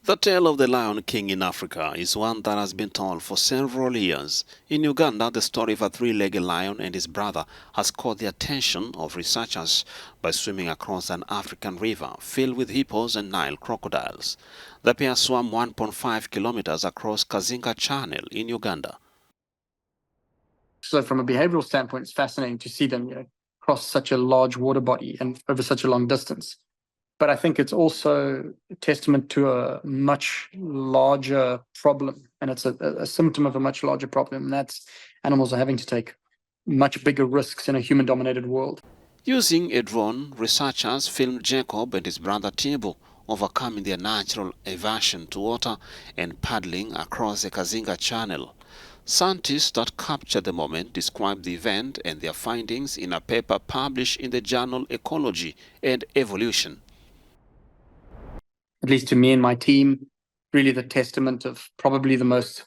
The tale of the Lion King in Africa is one that has been told for several years. In Uganda, the story of a three-legged lion and his brother has caught the attention of researchers by swimming across an African river filled with hippos and Nile crocodiles. The pair swam 1.5 kilometers across Kazinga Channel in Uganda. So from a behavioral standpoint, it's fascinating to see them, cross such a large water body and over such a long distance. But I think it's also a testament to a much larger problem, and it's a symptom of a much larger problem, and that's animals are having to take much bigger risks in a human-dominated world. Using a drone, researchers filmed Jacob and his brother Tibu overcoming their natural aversion to water and paddling across the Kazinga Channel. Scientists that captured the moment described the event and their findings in a paper published in the journal Ecology and Evolution. At least to me and my team, really the testament of probably the most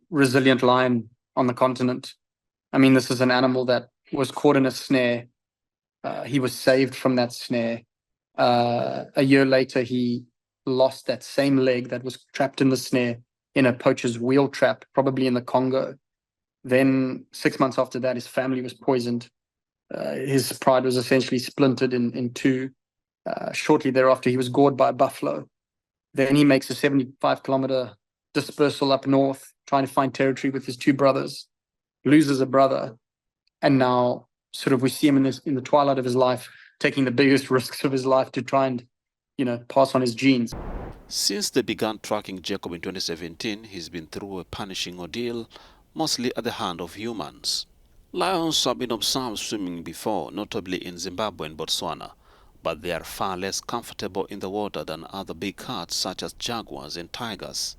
resilient lion on the continent. I mean, this is an animal that was caught in a snare. He was saved from that snare. A year later, he lost that same leg that was trapped in the snare in a poacher's wheel trap, probably in the Congo. Then 6 months after that, his family was poisoned. His pride was essentially splintered in two. Shortly thereafter, he was gored by a buffalo. Then he makes a 75-kilometer dispersal up north, trying to find territory with his two brothers, loses a brother, and now sort of we see him in the twilight of his life, taking the biggest risks of his life to try and, pass on his genes. Since they began tracking Jacob in 2017, he's been through a punishing ordeal, mostly at the hand of humans. Lions have been observed swimming before, notably in Zimbabwe and Botswana, but they are far less comfortable in the water than other big cats such as jaguars and tigers.